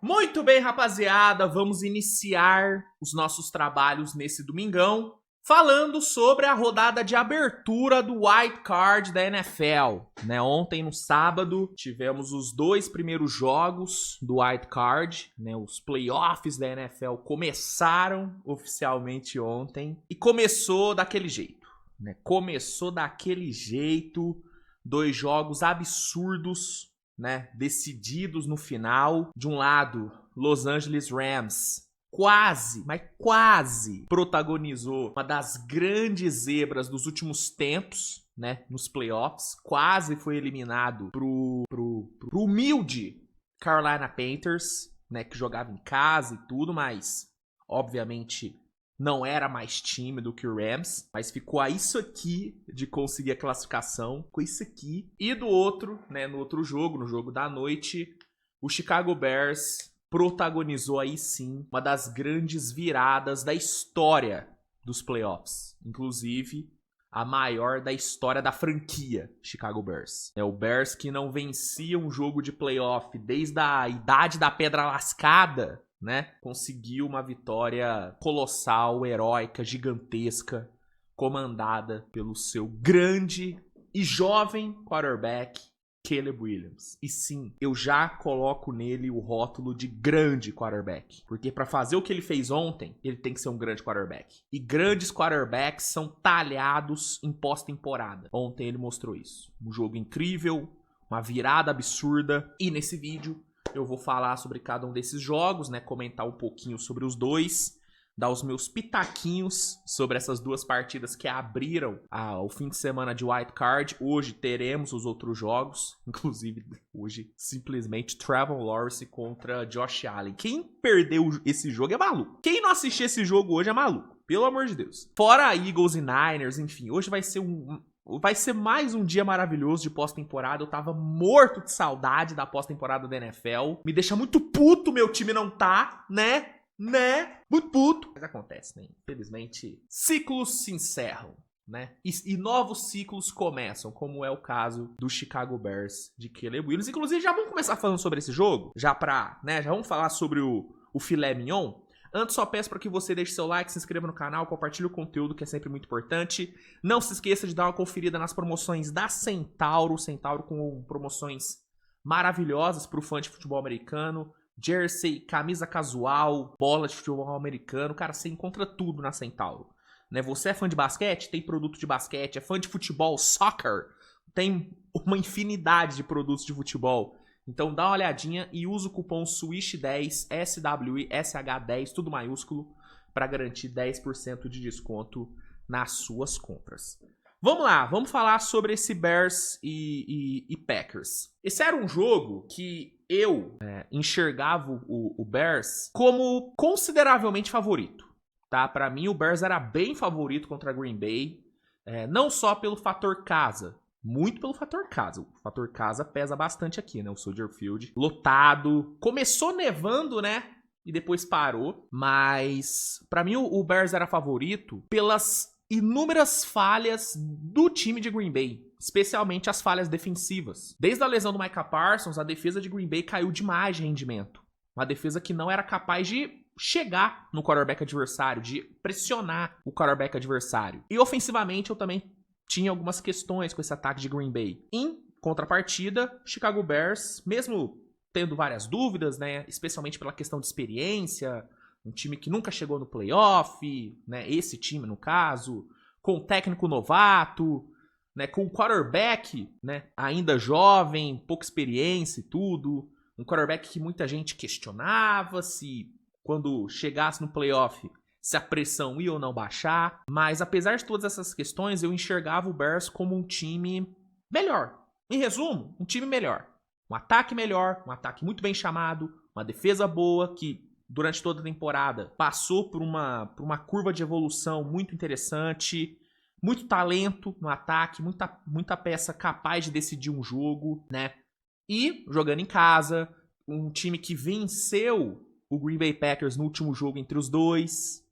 Muito bem, rapaziada, vamos iniciar os nossos trabalhos nesse domingão falando sobre a rodada de abertura do Wild Card da NFL. Ontem, no sábado, tivemos os dois primeiros jogos do Wild Card. Os playoffs da NFL começaram oficialmente ontem e começou daquele jeito. Dois jogos absurdos, decididos no final. De um lado, Los Angeles Rams quase protagonizou uma das grandes zebras dos últimos tempos, nos playoffs. Quase foi eliminado pro humilde Carolina Panthers, que jogava em casa e tudo, mas obviamente não era mais time do que o Rams, mas ficou a isso aqui de conseguir a classificação, com isso aqui. E do outro, no outro jogo, no jogo da noite, o Chicago Bears protagonizou aí sim uma das grandes viradas da história dos playoffs, inclusive a maior da história da franquia Chicago Bears. O Bears que não vencia um jogo de playoff desde a idade da pedra lascada, conseguiu uma vitória colossal, heróica, gigantesca, comandada pelo seu grande e jovem quarterback, Caleb Williams. E sim, eu já coloco nele o rótulo de grande quarterback, porque para fazer o que ele fez ontem, ele tem que ser um grande quarterback. E grandes quarterbacks são talhados em pós-temporada. Ontem ele mostrou isso. Um jogo incrível, uma virada absurda. E nesse vídeo eu vou falar sobre cada um desses jogos, comentar um pouquinho sobre os dois, dar os meus pitaquinhos sobre essas duas partidas que abriram o fim de semana de Wild Card. Hoje teremos os outros jogos, inclusive hoje simplesmente Trevor Lawrence contra Josh Allen. Quem perdeu esse jogo é maluco. Quem não assistir esse jogo hoje é maluco, pelo amor de Deus. Fora Eagles e Niners, enfim, hoje vai ser mais um dia maravilhoso de pós-temporada. Eu tava morto de saudade da pós-temporada da NFL. Me deixa muito puto meu time não tá, muito puto. Mas acontece, Infelizmente, ciclos se encerram, E novos ciclos começam, como é o caso do Chicago Bears de Caleb Williams. Inclusive, já vamos começar falando sobre esse jogo? Já vamos falar sobre o filé mignon? Antes, só peço para que você deixe seu like, se inscreva no canal, compartilhe o conteúdo, que é sempre muito importante. Não se esqueça de dar uma conferida nas promoções da Centauro. Centauro com promoções maravilhosas para o fã de futebol americano. Jersey, camisa casual, bola de futebol americano. Cara, você encontra tudo na Centauro. Você é fã de basquete? Tem produto de basquete. É fã de futebol, soccer? Tem uma infinidade de produtos de futebol. Então dá uma olhadinha e usa o cupom SWISH10, SWISH10, tudo maiúsculo, para garantir 10% de desconto nas suas compras. Vamos lá, vamos falar sobre esse Bears e Packers. Esse era um jogo que eu enxergava o Bears como consideravelmente favorito. Para mim, o Bears era bem favorito contra a Green Bay, não só pelo fator casa, muito pelo fator casa. O fator casa pesa bastante aqui, o Soldier Field lotado. Começou nevando, e depois parou. Mas, pra mim, o Bears era favorito pelas inúmeras falhas do time de Green Bay, especialmente as falhas defensivas. Desde a lesão do Micah Parsons, a defesa de Green Bay caiu demais de rendimento. Uma defesa que não era capaz de chegar no quarterback adversário, de pressionar o quarterback adversário. E ofensivamente, eu também tinha algumas questões com esse ataque de Green Bay. Em contrapartida, Chicago Bears, mesmo tendo várias dúvidas, especialmente pela questão de experiência, um time que nunca chegou no playoff, esse time no caso, com um técnico novato, com um quarterback, ainda jovem, pouca experiência e tudo, um quarterback que muita gente questionava se quando chegasse no playoff se a pressão ia ou não baixar. Mas apesar de todas essas questões, eu enxergava o Bears como um time melhor. Em resumo, um time melhor. Um ataque melhor, um ataque muito bem chamado, uma defesa boa que durante toda a temporada passou por uma curva de evolução muito interessante, muito talento no ataque, muita peça capaz de decidir um jogo, E jogando em casa, um time que venceu o Green Bay Packers no último jogo entre os dois,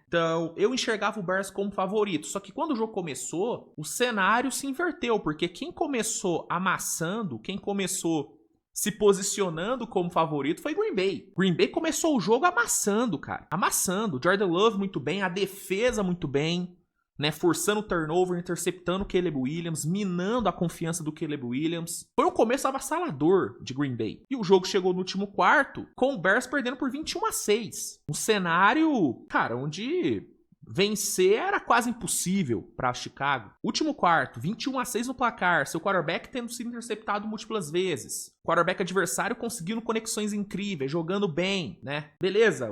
Então, eu enxergava o Bears como favorito. Só que quando o jogo começou, o cenário se inverteu, porque quem começou amassando, quem começou se posicionando como favorito foi Green Bay. Green Bay começou o jogo amassando, cara. Amassando. Jordan Love muito bem, a defesa muito bem, né? Forçando o turnover, interceptando o Caleb Williams, minando a confiança do Caleb Williams. Foi um começo avassalador de Green Bay. E o jogo chegou no último quarto, com o Bears perdendo por 21-6. Um cenário, cara, onde vencer era quase impossível para Chicago. Último quarto, 21-6 no placar, seu quarterback tendo sido interceptado múltiplas vezes. Quarterback adversário conseguindo conexões incríveis, jogando bem, né? Beleza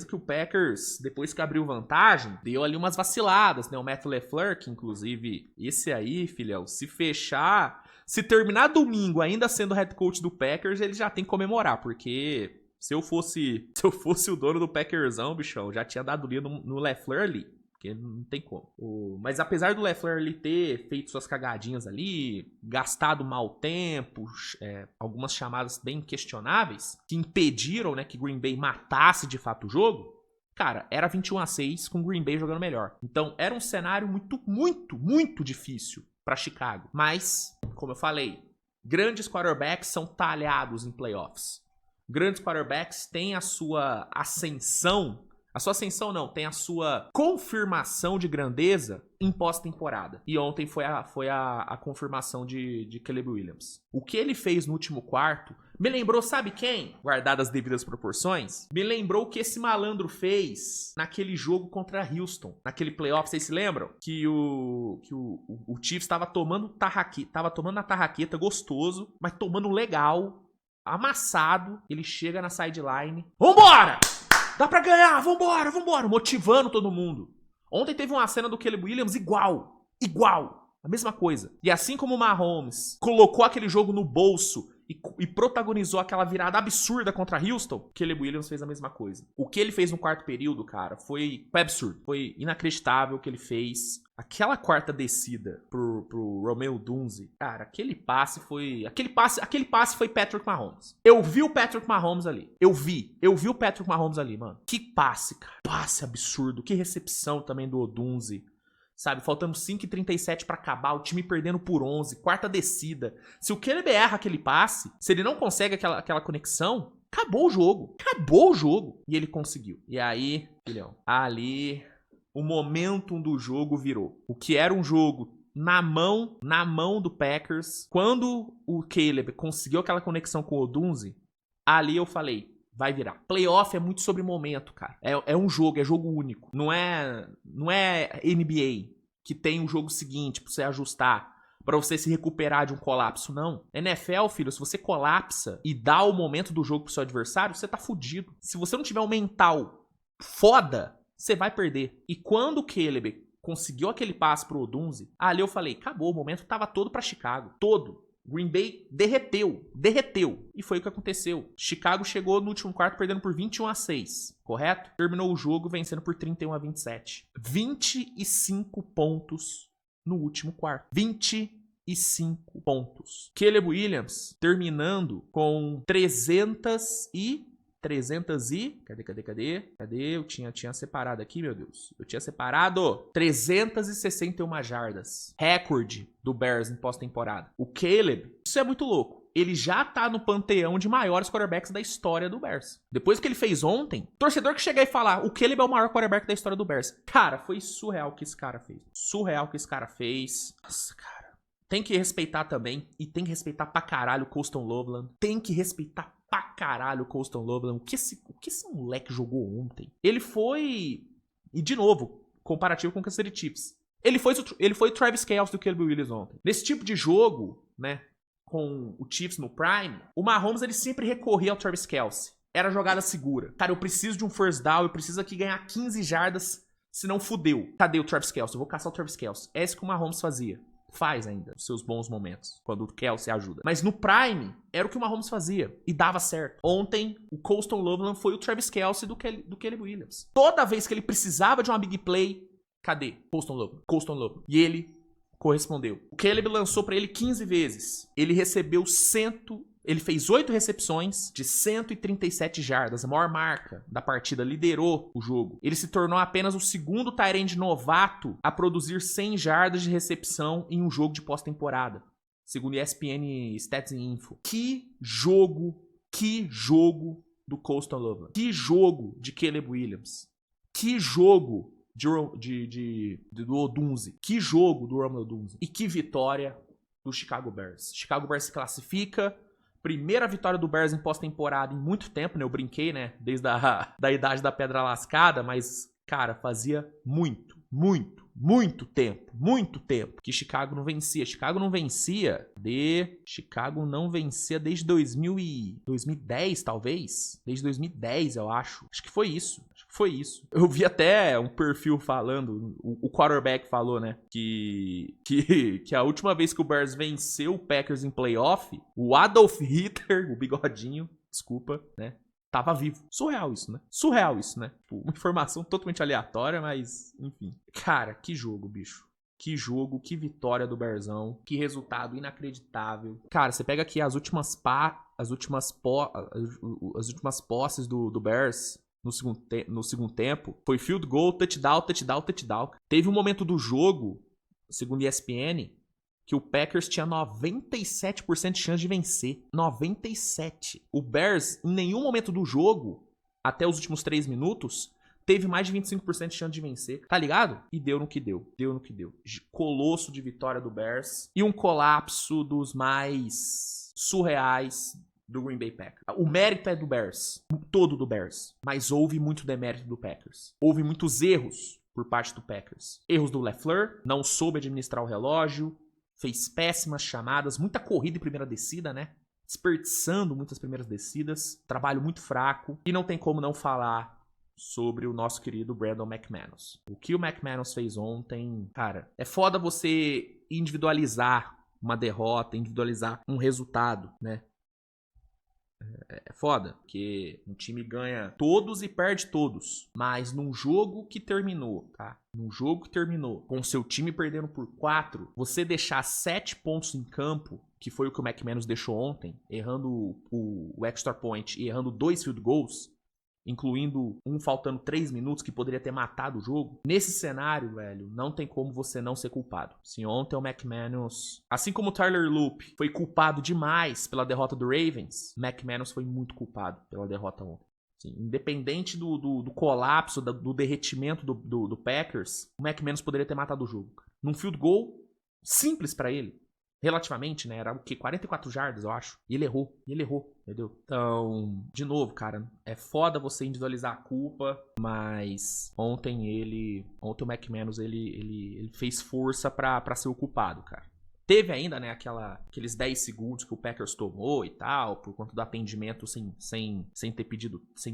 que o Packers, depois que abriu vantagem, deu ali umas vaciladas, né? O Matt LaFleur, que inclusive, esse aí, filhão, se fechar, se terminar domingo ainda sendo head coach do Packers, ele já tem que comemorar, porque se eu fosse o dono do Packersão, bichão, já tinha dado linha no LaFleur ali. Porque não tem como. Mas apesar do LaFleur ali ter feito suas cagadinhas ali, gastado mau tempo, algumas chamadas bem questionáveis, que impediram, né, que Green Bay matasse de fato o jogo, cara, era 21-6 com Green Bay jogando melhor. Então era um cenário muito, muito, muito difícil para Chicago. Mas, como eu falei, grandes quarterbacks são talhados em playoffs. Grandes quarterbacks têm a sua ascensão. A sua ascensão não, tem a sua confirmação de grandeza em pós-temporada. E ontem foi a confirmação de Caleb Williams. O que ele fez no último quarto me lembrou, sabe quem? Guardadas as devidas proporções. Me lembrou o que esse malandro fez naquele jogo contra Houston. Naquele playoff, vocês se lembram? Que o Chiefs estava tomando na tarraqueta gostoso, mas tomando legal. Amassado, ele chega na sideline. Vambora! Dá pra ganhar, vambora! Motivando todo mundo. Ontem teve uma cena do Caleb Williams igual. A mesma coisa. E assim como o Mahomes colocou aquele jogo no bolso e protagonizou aquela virada absurda contra Houston, Caleb Williams fez a mesma coisa. O que ele fez no quarto período, cara, foi absurdo. Foi inacreditável o que ele fez. Aquela quarta descida pro Romeo Dunze, cara, aquele passe foi Patrick Mahomes. Eu vi o Patrick Mahomes ali. Eu vi o Patrick Mahomes ali, mano. Que passe, cara. Passe absurdo. Que recepção também do Odunze. Sabe, faltando 5:37 pra acabar, o time perdendo por 11, quarta descida. Se o Caleb erra aquele passe, se ele não consegue aquela conexão, acabou o jogo. E ele conseguiu. E aí, filhão, ali o momentum do jogo virou. O que era um jogo na mão do Packers, quando o Caleb conseguiu aquela conexão com o Odunze, ali eu falei, vai virar. Playoff é muito sobre momento, cara. É um jogo, é jogo único. Não é NBA, que tem um jogo seguinte pra você ajustar, pra você se recuperar de um colapso, não. NFL, filho, se você colapsa e dá o momento do jogo pro seu adversário, você tá fudido. Se você não tiver um mental foda, você vai perder. E quando o Caleb conseguiu aquele passe pro Odunze, ali eu falei, acabou, o momento tava todo pra Chicago. Todo. Green Bay derreteu. E foi o que aconteceu. Chicago chegou no último quarto perdendo por 21-6, correto? Terminou o jogo vencendo por 31-27. 25 pontos no último quarto. 25 pontos. Caleb Williams terminando com 300 e... Cadê? Eu tinha separado aqui, meu Deus. 361 jardas. Recorde do Bears em pós-temporada. O Caleb, isso é muito louco. Ele já tá no panteão de maiores quarterbacks da história do Bears. Depois que ele fez ontem, torcedor que chegar e falar, o Caleb é o maior quarterback da história do Bears. Cara, foi surreal o que esse cara fez. Nossa, cara. Tem que respeitar também. E tem que respeitar pra caralho o Colston Loveland. O que esse moleque jogou ontem? Ele foi... E de novo, comparativo com o Kansas City Chiefs. Ele foi o Travis Kelce do Caleb Williams ontem. Nesse tipo de jogo, né, com o Chiefs no prime, o Mahomes ele sempre recorria ao Travis Kelce. Era jogada segura. Cara, eu preciso de um first down, eu preciso aqui ganhar 15 jardas, senão fudeu. Cadê o Travis Kelce? Eu vou caçar o Travis Kelce. É isso que o Mahomes fazia. Faz ainda os seus bons momentos, quando o Kelce ajuda. Mas no prime, era o que o Mahomes fazia. E dava certo. Ontem, o Colston Loveland foi o Travis Kelce do Caleb Williams. Toda vez que ele precisava de uma big play, cadê? Colston Loveland. E ele correspondeu. O Caleb lançou pra ele 15 vezes. Ele recebeu Ele fez 8 recepções de 137 jardas, a maior marca da partida, liderou o jogo. Ele se tornou apenas o segundo tight end novato a produzir 100 jardas de recepção em um jogo de pós-temporada. segundo ESPN Stats and Info. Que jogo do Colston Loveland. Que jogo de Caleb Williams. Que jogo do Odunze. Que jogo do Romeo Odunze. E que vitória do Chicago Bears. Chicago Bears se classifica. Primeira vitória do Bears em pós-temporada em muito tempo, né? Eu brinquei, né? Desde da idade da pedra lascada, mas, cara, fazia muito tempo que Chicago não vencia. Chicago não vencia desde 2010, talvez. Desde 2010, eu acho. Acho que foi isso. Eu vi até um perfil falando, o quarterback falou, né, que a última vez que o Bears venceu o Packers em playoff, o Adolf Hitler, o bigodinho, desculpa, né, tava vivo. Surreal isso, né? Tipo, uma informação totalmente aleatória, mas, enfim. Cara, que jogo, bicho. Que jogo, que vitória do Bearzão. Que resultado inacreditável. Cara, você pega aqui as últimas posses do Bears no segundo tempo. Foi field goal, touchdown. Teve um momento do jogo, segundo ESPN, que o Packers tinha 97% de chance de vencer. 97%. O Bears, em nenhum momento do jogo, até os últimos 3 minutos, teve mais de 25% de chance de vencer. Tá ligado? E deu no que deu. Colosso de vitória do Bears. E um colapso dos mais surreais do Green Bay Packers. O mérito é do Bears. Todo do Bears. Mas houve muito demérito do Packers. Houve muitos erros por parte do Packers. Erros do LaFleur. Não soube administrar o relógio. Fez péssimas chamadas, muita corrida em primeira descida, né? Desperdiçando muitas primeiras descidas. Trabalho muito fraco. E não tem como não falar sobre o nosso querido Brandon McManus. O que o McManus fez ontem, cara, é foda você individualizar uma derrota, individualizar um resultado, né? É foda, porque um time ganha todos e perde todos. Mas num jogo que terminou, tá? Num jogo que terminou com seu time perdendo por 4, você deixar 7 pontos em campo, que foi o que o McManus deixou ontem, errando o extra point e errando 2 field goals, incluindo um faltando 3 minutos que poderia ter matado o jogo. Nesse cenário, velho, não tem como você não ser culpado. Se ontem o McManus, assim como o Tyler Loop foi culpado demais pela derrota do Ravens, McManus foi muito culpado pela derrota ontem. Assim, independente do colapso, do derretimento do Packers, o McManus poderia ter matado o jogo. Num field goal simples pra ele. Relativamente, né? Era o quê? 44 jardas, eu acho. E ele errou, entendeu? Então, de novo, cara, é foda você individualizar a culpa, mas ontem o McManus, ele fez força pra ser o culpado, cara. Teve ainda, né, aqueles 10 segundos que o Packers tomou e tal, por conta do atendimento sem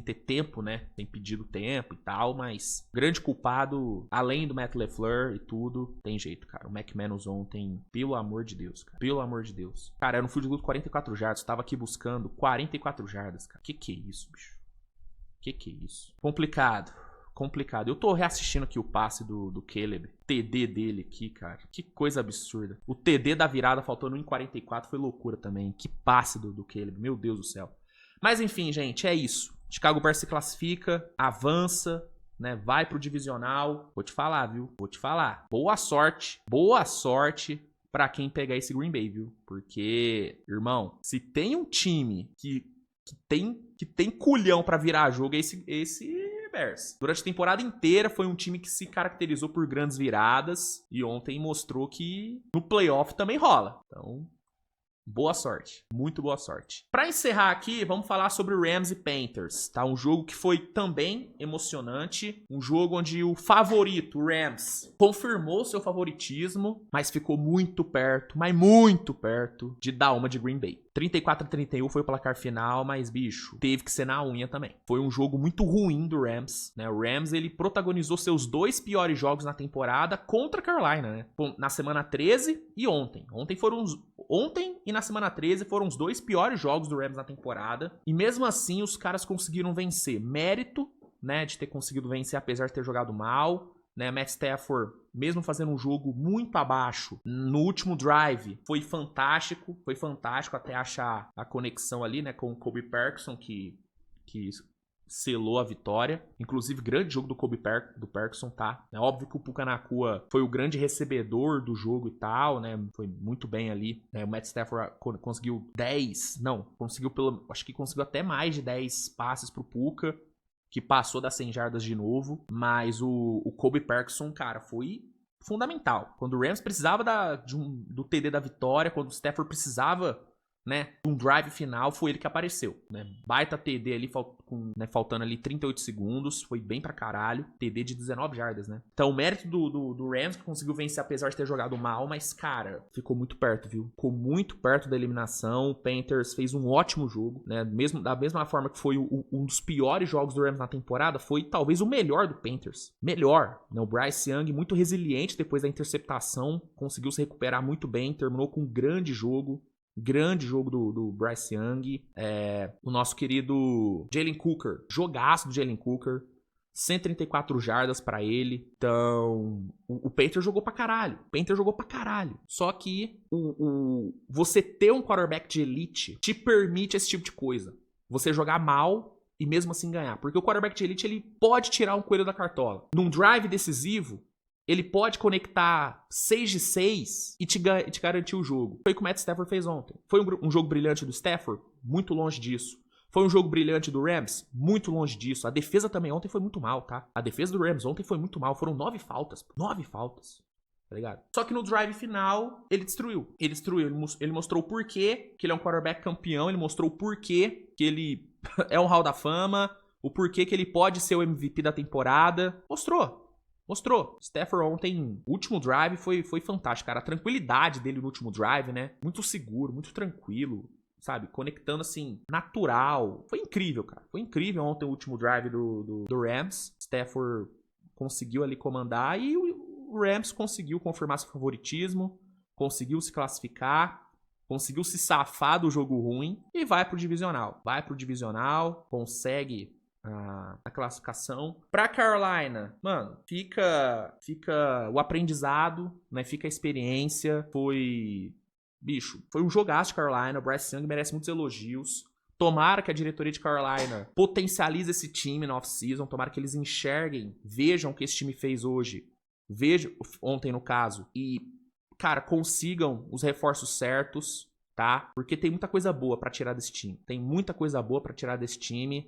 ter tempo, né, sem pedido tempo e tal, mas grande culpado, além do Matt LaFleur e tudo, tem jeito, cara. O McManus ontem, pelo amor de Deus, cara. Pelo amor de Deus. Cara, era um field goal de 44 jardas, tava aqui buscando 44 jardas, cara. Que é isso, bicho? Que é isso? Complicado. Eu tô reassistindo aqui o passe do Caleb. TD dele aqui, cara. Que coisa absurda. O TD da virada faltando 1,44 foi loucura também. Que passe do Caleb. Meu Deus do céu. Mas enfim, gente, é isso. Chicago Bears se classifica, avança, né? Vai pro divisional. Vou te falar, viu? Boa sorte pra quem pegar esse Green Bay, viu? Porque, irmão, se tem um time que tem culhão pra virar jogo, é esse Bears. Durante a temporada inteira foi um time que se caracterizou por grandes viradas e ontem mostrou que no playoff também rola. Então, boa sorte, muito boa sorte. Pra encerrar aqui, vamos falar sobre o Rams e Panthers, tá? Um jogo que foi também emocionante, um jogo onde o favorito, o Rams, confirmou seu favoritismo, mas ficou muito perto, mas muito perto de dar uma de Green Bay. 34-31 foi o placar final, mas, bicho, teve que ser na unha também. Foi um jogo muito ruim do Rams, né? O Rams, ele protagonizou seus 2 piores jogos na temporada contra a Carolina, né? Na semana 13 e ontem. Ontem e na semana 13 foram os 2 piores jogos do Rams na temporada. E mesmo assim, os caras conseguiram vencer. Mérito, né, de ter conseguido vencer apesar de ter jogado mal. Né, Matt Stafford, mesmo fazendo um jogo muito abaixo, no último drive, foi fantástico até achar a conexão ali, né, com o Kobe Parkinson, que selou a vitória. Inclusive, grande jogo do do Perkson, tá? É óbvio que o Puka Nacua foi o grande recebedor do jogo e tal, né? Foi muito bem ali. O Matt Stafford conseguiu 10, não, conseguiu acho que conseguiu até mais de 10 passes pro Puka, que passou das 100 jardas de novo. Mas o Kobe Perkson, cara, foi fundamental. Quando o Rams precisava do TD da vitória, quando o Stafford precisava, né, de um drive final, foi ele que apareceu, né? Baita TD ali, faltando ali 38 segundos, foi bem pra caralho. TD de 19 jardas, né? Então, o mérito do Rams, que conseguiu vencer apesar de ter jogado mal, mas, cara, ficou muito perto, viu? Ficou muito perto da eliminação. O Panthers fez um ótimo jogo, né? Da mesma forma que foi um dos piores jogos do Rams na temporada, foi talvez o melhor do Panthers. Melhor, né? O Bryce Young, muito resiliente depois da interceptação, conseguiu se recuperar muito bem, terminou com um grande jogo. Grande jogo do Bryce Young. O nosso querido Jalen Cooker. Jogaço do Jalen Cooker. 134 jardas pra ele. Então, o Panthers jogou pra caralho. Só que você ter um quarterback de elite te permite esse tipo de coisa. Você jogar mal e mesmo assim ganhar. Porque o quarterback de elite, ele pode tirar um coelho da cartola. Num drive decisivo, ele pode conectar 6 de 6 e te garantir o jogo. Foi o que o Matt Stafford fez ontem. Foi um jogo brilhante do Stafford? Muito longe disso. Foi um jogo brilhante do Rams? Muito longe disso. A defesa também ontem foi muito mal, tá? A defesa do Rams ontem foi muito mal. Foram 9 faltas. 9 faltas. Tá ligado? Só que no drive final, ele destruiu. Ele mostrou o porquê que ele é um quarterback campeão. Ele mostrou o porquê que ele é um Hall da Fama. O porquê que ele pode ser o MVP da temporada. Mostrou. Stafford ontem, o último drive foi fantástico, cara. A tranquilidade dele no último drive, né? Muito seguro, muito tranquilo, sabe? Conectando assim, natural. Foi incrível, cara. Foi incrível ontem o último drive do Rams. Stafford conseguiu ali comandar e o Rams conseguiu confirmar seu favoritismo, conseguiu se classificar, conseguiu se safar do jogo ruim e vai pro divisional. Consegue a classificação. Pra Carolina, mano, fica o aprendizado, né? Fica a experiência. Foi um jogaço de Carolina. O Bryce Young merece muitos elogios. Tomara que a diretoria de Carolina potencialize esse time na off-season. Tomara que eles enxerguem, vejam o que esse time fez hoje. Ontem, no caso. E, cara, consigam os reforços certos, tá? Porque tem muita coisa boa pra tirar desse time.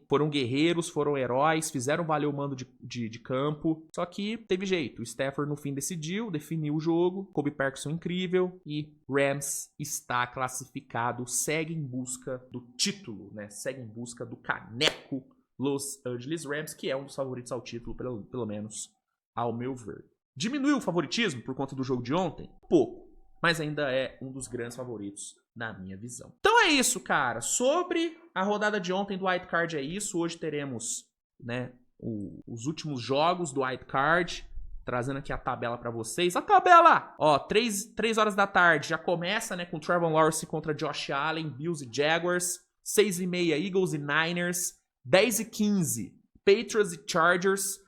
Foram guerreiros, foram heróis, fizeram valer o mando de campo. Só que teve jeito. O Stafford no fim definiu o jogo. Kobe Perkson incrível. E Rams está classificado. Segue em busca do título, né? Segue em busca do caneco Los Angeles Rams, que é um dos favoritos ao título, pelo menos ao meu ver. Diminuiu o favoritismo por conta do jogo de ontem? Pouco. Mas ainda é um dos grandes favoritos na minha visão. Então é isso, cara. Sobre a rodada de ontem do Wild Card é isso. Hoje teremos, né, os últimos jogos do Wild Card. Trazendo aqui a tabela pra vocês. A tabela! Ó, 3 horas da tarde já começa, né, com Trevor Lawrence contra Josh Allen, Bills e Jaguars. 6h30, Eagles e Niners. 10h15, Patriots e Chargers.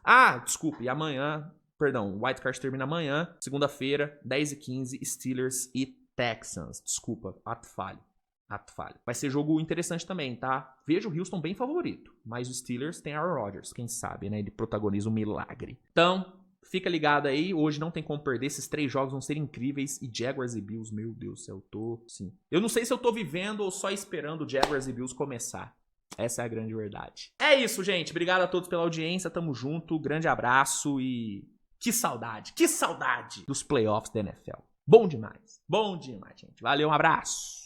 Desculpe, amanhã... Perdão, o Wild Card termina amanhã, segunda-feira, 10h15, Steelers e Texans. Desculpa, ato falho. Vai ser jogo interessante também, tá? Vejo o Houston bem favorito, mas o Steelers tem Aaron Rodgers, quem sabe, né? Ele protagoniza um milagre. Então, fica ligado aí, hoje não tem como perder, esses 3 jogos vão ser incríveis. E Jaguars e Bills, meu Deus do céu, eu não sei se eu tô vivendo ou só esperando o Jaguars e Bills começar. Essa é a grande verdade. É isso, gente. Obrigado a todos pela audiência, tamo junto, grande abraço e... Que saudade dos playoffs da NFL. Bom demais, gente. Valeu, um abraço.